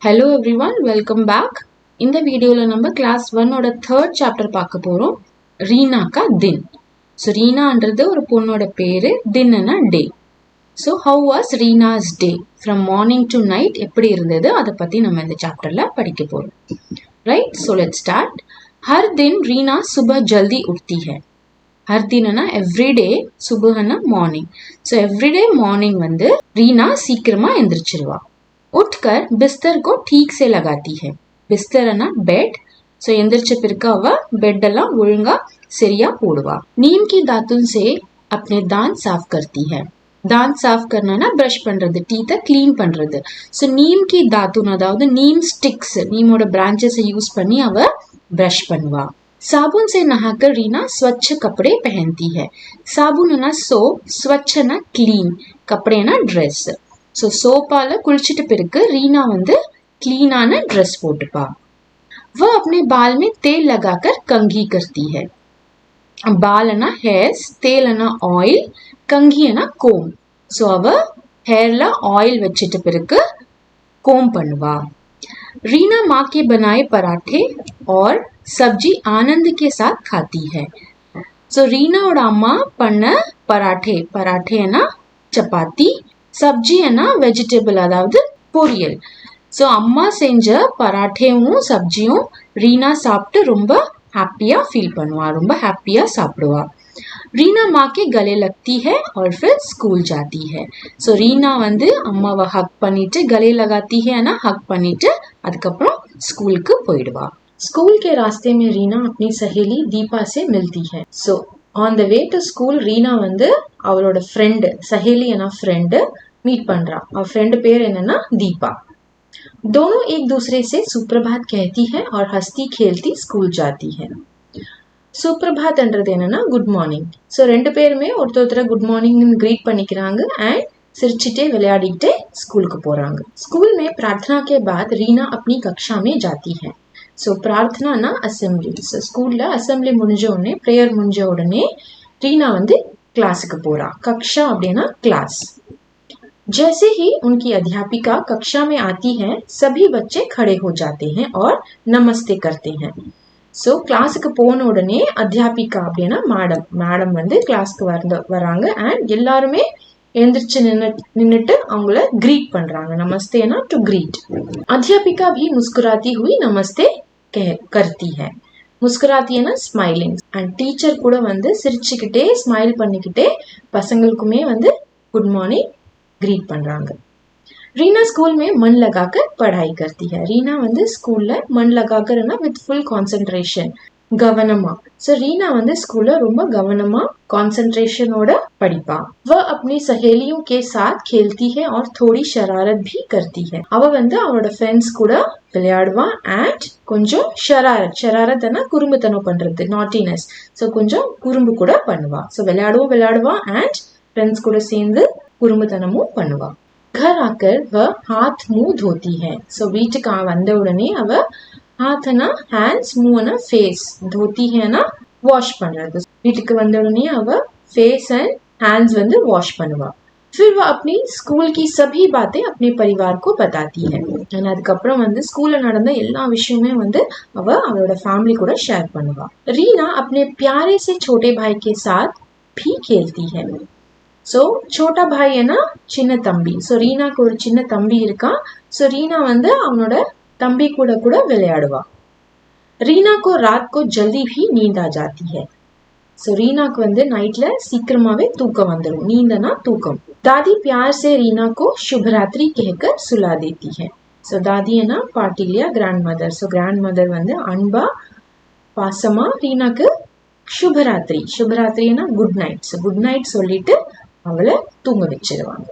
Hello everyone, welcome back. இந்த வீடியோல நம்ம கிளாஸ் 1 ஓட 3rd சாப்டர் பார்க்க போறோம். ரீனா கா தின். So ரீனான்றது ஒரு பொண்ணோட பேரு, தின்னா டே. So how was Reena's day? From morning to night எப்படி இருந்தது அத பத்தி நம்ம இந்த சாப்டர்ல படிக்க போறோம். Right? So let's start. हर दिन रीना सुबह जल्दी उठती है. हर दिन ना everyday, सुबह ना morning. So everyday morning வந்து ரீனா சீக்கிரமா எந்திரிச்சிருவா. उठकर बिस्तर को ठीक से लगाती है. बिस्तर ना बेड. सो எந்திரிச்ச பிறகு அவ பெட் எல்லாம் ஒழுங்கா சரியா போடுவா. नीम की दातुन से अपने दांत साफ करती है. दांत साफ करना ना ब्रश பண்றது, டீத்தை க்ளீன் பண்றது. சோ நீம் की दातुन அதாவது நீம் ஸ்டிக்ஸ், நீமோட பிரான்ச்சஸ் யூஸ் பண்ணி அவ ब्रश பண்ணுவா. साबुन से नहाकर रीना स्वच्छ कपड़े पहनती है. साबुन ना सोप, स्वच्छ ना क्लीन, कपड़े ना ड्रेस. सो सोपाला कुளிச்சிட்டு பிறகு रीना வந்து क्लीनाना ड्रेस போட்டுப்பா. वह अपने बाल में तेल लगाकर कंघी करती है. बाल ना हेयर्स, तेल ना ऑयल, कंघी ना कोम. सो அவ हेयरல ऑयल வச்சிட்டு பிறகு कोम பண்ணுவா. रीना माँ के बनाए पराठे और सब्जी आनंद के साथ खाती है. सो रीनाவோட அம்மா பண்ண பராठे, பராठेனா சப்பாத்தி, சப்ஜினா வெஜிடபிள் அதாவது பொரியல். சோ அம்மா செஞ்ச பராठेவும் சப்ஜியும் ரீனா சாப்பிட்டு ரொம்ப ஹாப்பியா ஃபீல் பண்ணுவா, ரொம்ப ஹாப்பியா சாப்பிடுவா. रीना माँ के गले लगती है और फिर स्कूल जाती है. सो रीना வந்து அம்மாவை ஹக் பண்ணிட்டு गले लगाती है ना ஹக் பண்ணிட்டு அதுக்கப்புறம் ஸ்கூலுக்கு போயிடுவா. स्कूल के रास्ते में रीना अपनी सहेली दीपा से मिलती है. So on the way to school Reena வந்து அவளோட ஃப்ரெண்ட், सहेलीனா ஃப்ரெண்ட் மீட் பண்றா. அவ ஃப்ரெண்ட் பேர் என்னன்னா தீபா. दोनों एक दूसरे से सुप्रभात कहती है और हंसती खेलती स्कूल जाती है. சுப்ரபாத்ன்றது என்னன்னா குட் மார்னிங். ஸோ ரெண்டு பேருமே ஒருத்தர் குட் மார்னிங் கிரீட் பண்ணிக்கிறாங்க அண்ட் சிரிச்சுட்டே விளையாடிக்கிட்டே ஸ்கூலுக்கு போறாங்க. स्कूल में प्रार्थना के बाद रीना अपनी कक्षा में जाती है. ஸோ பிரார்த்தனா அசம்பிளி. ஸோ ஸ்கூல்ல அசம்பிளி முடிஞ்ச உடனே, ப்ரேயர் முடிஞ்ச உடனே ரீனா வந்து கிளாஸுக்கு போறா. कक्षा அப்படின்னா கிளாஸ். जैसे ही उनकी अध्यापिका कक्षा में आती है सभी बच्चे खड़े हो जाते हैं और नमस्ते करते हैं. सो கிளாஸுக்கு போன உடனே அத்தியாபிகா அப்படின்னா மேடம், மேடம் வந்து கிளாஸ்க்கு வராங்க அண்ட் எல்லாருமே எழுந்திரிச்சு நின்னுட்டு அவங்கள கிரீட் பண்றாங்க. நமஸ்தேனா டு கிரீட். अध्यापिका भी मुस्कुराती हुई नमस्ते करती है. முஸ்குராத்தினா ஸ்மைலிங் அண்ட் டீச்சர் கூட வந்து சிரிச்சுக்கிட்டே ஸ்மைல் பண்ணிக்கிட்டே பசங்களுக்குமே வந்து குட் மார்னிங் ग्रीट பண்றாங்க. रीना स्कूल में मन लगाकर पढ़ाई करती है. रीना வந்து ஸ்கூல்ல मन लगाकर ना विद फुल कंसंट्रेशन, கவனமா. सो रीना வந்து ஸ்கூல்ல ரொம்ப கவனமா कंसंट्रेशनோட படிப்பா. वह अपनी सहेलियों के साथ खेलती है और थोड़ी शरारत भी करती है. அவ வந்து அவளோட ஃப்ரெண்ட்ஸ் கூட விளையாடுவா அண்ட் கொஞ்சம் ஷராரத்னா குறும்புத்தனம் பண்றது, நாட்டினஸ். சோ கொஞ்சம் குறும்பு கூட பண்ணுவா. சோ விளையாடுவா அண்ட் ஃப்ரெண்ட்ஸ் கூட சேர்ந்து குறும்புத்தனமும் பண்ணுவா. घर आकर वह हाथ मुंह धोती है. सो வீட்டுக்கு வந்த உடனே அவ हाथனா ஹேண்ட்ஸ், मुंहனா ஃபேஸ், धोती हैனா வாஷ் பண்றது. வீட்டுக்கு வந்த உடனே அவ ஃபேஸ் அண்ட் ஹேண்ட்ஸ் வந்து வாஷ் பண்ணுவா. फिर वह अपनी स्कूल की सभी बातें अपने परिवार को बताती है. அதுக்கப்புறம் வந்து ஸ்கூல்ல நடந்த எல்லா விஷயமே வந்து அவ அவளோட ஃபேமிலி கூட ஷேர் பண்ணுவா. रीना अपने प्यारे से छोटे भाई के साथ भी खेलती है. सो छोटा भाई ना சின்ன தம்பி. सो ரீனாக்கு ஒரு சின்ன தம்பி இருக்கான். सो ரீனா வந்து அவனோட தம்பி கூட கூட விளையாடுவா. रीना को रात को जल्दी भी नींद आ जाती है. सो ரீனாக்கு வந்து நைட்ல சீக்கிரமாவே தூக்கம் வந்துடும். नींदனா தூக்கம். दादी प्यार से रीना को शुभ रात्रि कहकर सुला देती है. सो दादी ना பாட்டி இல்லையா, grandmother. So grandmother வந்து அன்பா பாசமா ரீனாக்கு சுபராத்திரி, சுபராத்திரினா good night. So good night சொல்லிட்டு அவளை தூங்க வச்சிருவாங்க.